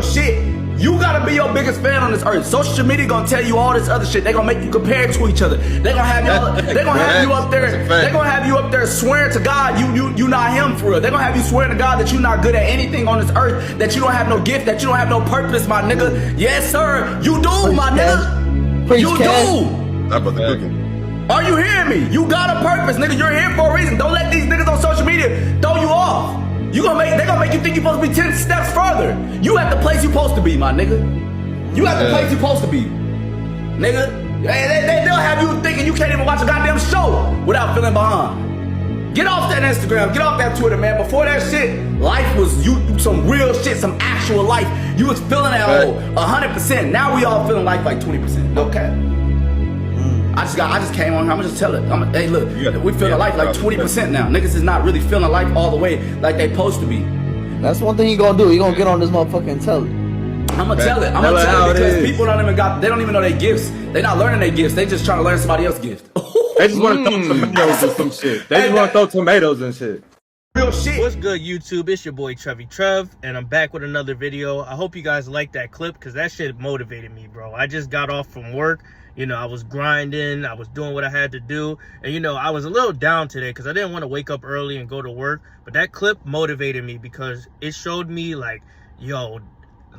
shit. You gotta be your biggest fan on this earth. Social media gonna tell you all this other shit. They gonna make you compare to each other. They gonna have you up there. They gonna have you up there swearing to God you not him for real. They gonna have you swearing to God that you not good at anything on this earth. That you don't have no gift. That you don't have no purpose, my nigga. Yes, sir. You do, my nigga. You do. Are you hearing me? You got a purpose, nigga. You're here for a reason. Don't let these niggas on social media throw you off. They gonna make you think you're supposed to be 10 steps further. You at the place you're supposed to be, my nigga. You at the place you're supposed to be, nigga. They'll have you thinking you can't even watch a goddamn show without feeling behind. Get off that Instagram, get off that Twitter, man. Before that shit, life was some real shit, some actual life. You was feeling that whole 100%. Now we all feeling like 20%. Okay. I just came on here. I'm gonna just tell it. Hey, look, we feeling life like 20% now. Niggas is not really feeling life all the way like they supposed to be. That's one thing you gonna do. You gonna get on this motherfucker and tell it. I'm gonna tell it. I'm gonna tell it because people they don't even know their gifts. They not learning their gifts. They just trying to learn somebody else's gift. They just want to throw tomatoes and some shit. They just want to throw tomatoes and shit. Real shit. What's good, YouTube? It's your boy Trevy Trev, and I'm back with another video. I hope you guys like that clip because that shit motivated me, bro. I just got off from work. You know, I was grinding, I was doing what I had to do, and you know, I was a little down today because I didn't want to wake up early and go to work, but that clip motivated me because it showed me like, yo,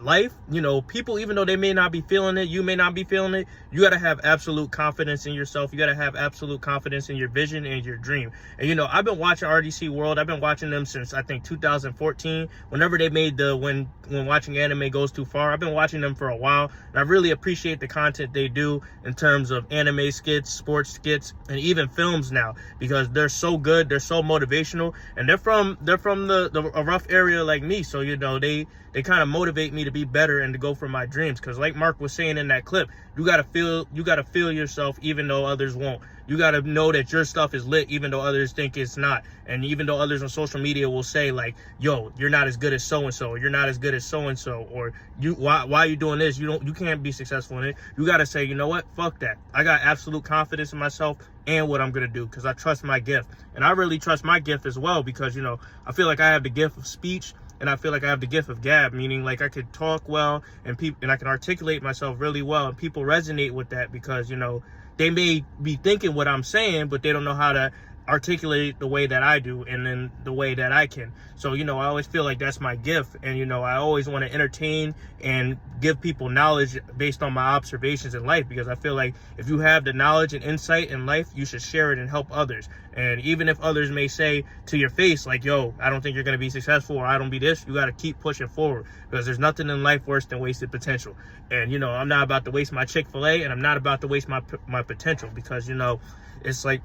life, you know, people, even though they may not be feeling it, you may not be feeling it, you got to have absolute confidence in yourself. You got to have absolute confidence in your vision and your dream. And you know, I've been watching RDC World. I've been watching them since I think 2014, whenever they made the when watching anime goes too far. I've been watching them for a while, and I really appreciate the content they do in terms of anime skits, sports skits, and even films now, because they're so good, they're so motivational, and they're from a rough area like me, so you know, they kind of motivate me to be better and to go for my dreams. Because like Mark was saying in that clip, you gotta feel yourself even though others won't. You gotta know that your stuff is lit even though others think it's not. And even though others on social media will say like, yo, you're not as good as so-and-so, or you're not as good as so-and-so, or why are you doing this? You can't be successful in it. You gotta say, you know what, fuck that. I got absolute confidence in myself and what I'm gonna do because I trust my gift. And I really trust my gift as well because, you know, I feel like I have the gift of speech, and I feel like I have the gift of gab, meaning like I could talk well and I can articulate myself really well, and people resonate with that because, you know, they may be thinking what I'm saying, but they don't know how to articulate the way that I do and then the way that I can. So, you know, I always feel like that's my gift, and you know, I always want to entertain and give people knowledge based on my observations in life, because I feel like if you have the knowledge and insight in life, you should share it and help others. And even if others may say to your face like, yo, I don't think you're going to be successful, or I don't be this, you got to keep pushing forward, because there's nothing in life worse than wasted potential. And you know, I'm not about to waste my Chick-fil-A, and I'm not about to waste my potential, because you know, it's like,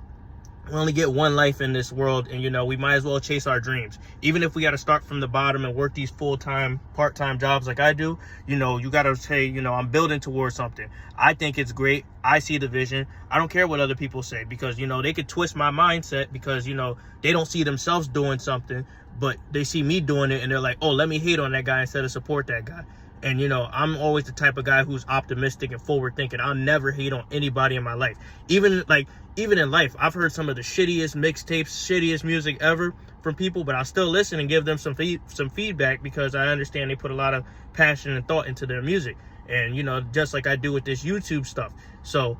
we only get one life in this world, and you know, we might as well chase our dreams. Even if we got to start from the bottom and work these full-time, part-time jobs like I do, you know, you got to say, you know, I'm building towards something. I think it's great. I see the vision. I don't care what other people say, because, you know, they could twist my mindset because, you know, they don't see themselves doing something, but they see me doing it and they're like, oh, let me hate on that guy instead of support that guy. And, you know, I'm always the type of guy who's optimistic and forward thinking. I'll never hate on anybody in my life. Even in life, I've heard some of the shittiest mixtapes, shittiest music ever from people, but I'll still listen and give them some feedback because I understand they put a lot of passion and thought into their music. And, you know, just like I do with this YouTube stuff. So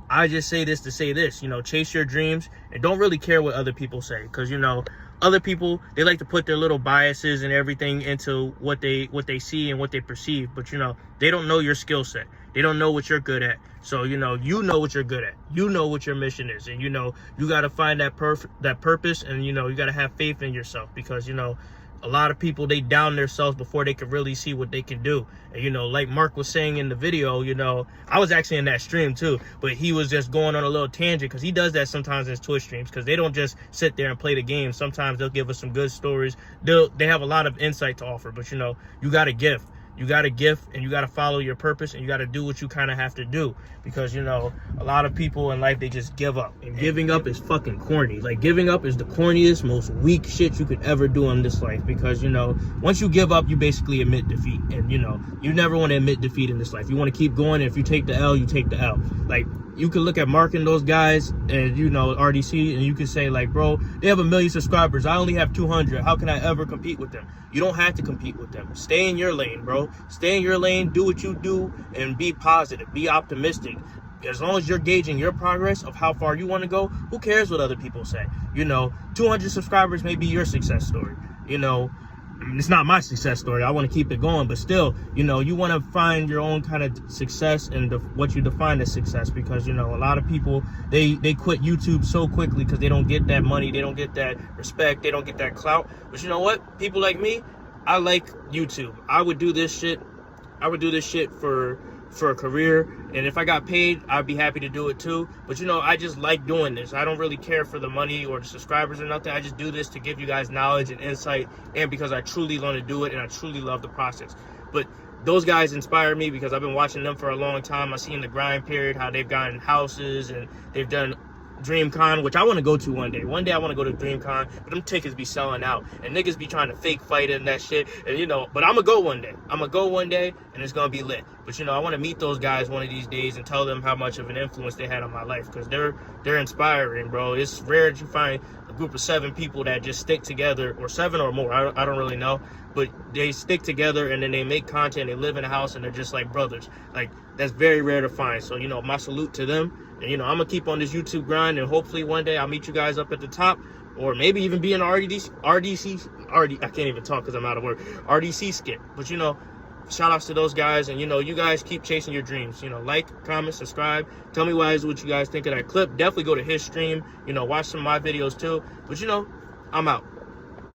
I just say this to say this, you know, chase your dreams and don't really care what other people say, because, you know, other people, they like to put their little biases and everything into what they see and what they perceive, but you know, they don't know your skill set. They don't know what you're good at. So you know what you're good at. You know what your mission is, and you know, you got to find that purpose, and you know, you got to have faith in yourself, because you know, a lot of people, they down themselves before they can really see what they can do. And you know, like Mark was saying in the video, you know, I was actually in that stream too, but he was just going on a little tangent, because he does that sometimes in his Twitch streams, because they don't just sit there and play the game. Sometimes they'll give us some good stories. They have a lot of insight to offer, but you know, you got a gift. You got a gift, and you got to follow your purpose, and you got to do what you kind of have to do, because you know, a lot of people in life, they just give up, and giving up is fucking corny. Like, giving up is the corniest, most weak shit you could ever do in this life, because you know, once you give up, you basically admit defeat, and you know, you never want to admit defeat in this life. You want to keep going, and if you take the L, you take the L. Like, you can look at Mark and those guys, and you know, RDC, and you can say like, bro, they have 1 million subscribers. I only have 200. How can I ever compete with them? You don't have to compete with them. Stay in your lane, bro. stay in your lane, do what you do, and be positive, be optimistic. As long as you're gauging your progress of how far you want to go, who cares what other people say? 200 subscribers may be your success story. It's not my success story. I want to keep it going, but still, you want to find your own kind of success and what you define as success, because a lot of people they quit YouTube so quickly because they don't get that money, they don't get that respect, they don't get that clout. But you know what? People like me, I like YouTube. I would do this shit for a career, and if I got paid, I'd be happy to do it too. But I just like doing this. I don't really care for the money or the subscribers or nothing. I just do this to give you guys knowledge and insight, and because I truly want to do it and I truly love the process. But those guys inspire me because I've been watching them for a long time. I've seen the grind period, how they've gotten houses and they've done DreamCon, which I want to go to one day. One day I want to go to DreamCon, but them tickets be selling out, and niggas be trying to fake fight and that shit. And but I'm gonna go one day. I'm gonna go one day, and it's gonna be lit. But I want to meet those guys one of these days and tell them how much of an influence they had on my life, because they're inspiring, bro. It's rare that you find a group of 7 people that just stick together, or 7 or more. I don't really know, but they stick together and then they make content. They live in a house and they're just like brothers. Like, that's very rare to find. So my salute to them. And I'm gonna keep on this YouTube grind, and hopefully one day I'll meet you guys up at the top, or maybe even be in an RDC. I can't even talk because I'm out of word. RDC skit. But shout outs to those guys, and you guys keep chasing your dreams. Like, comment, subscribe. Tell me what you guys think of that clip. Definitely go to his stream. Watch some of my videos too. But I'm out.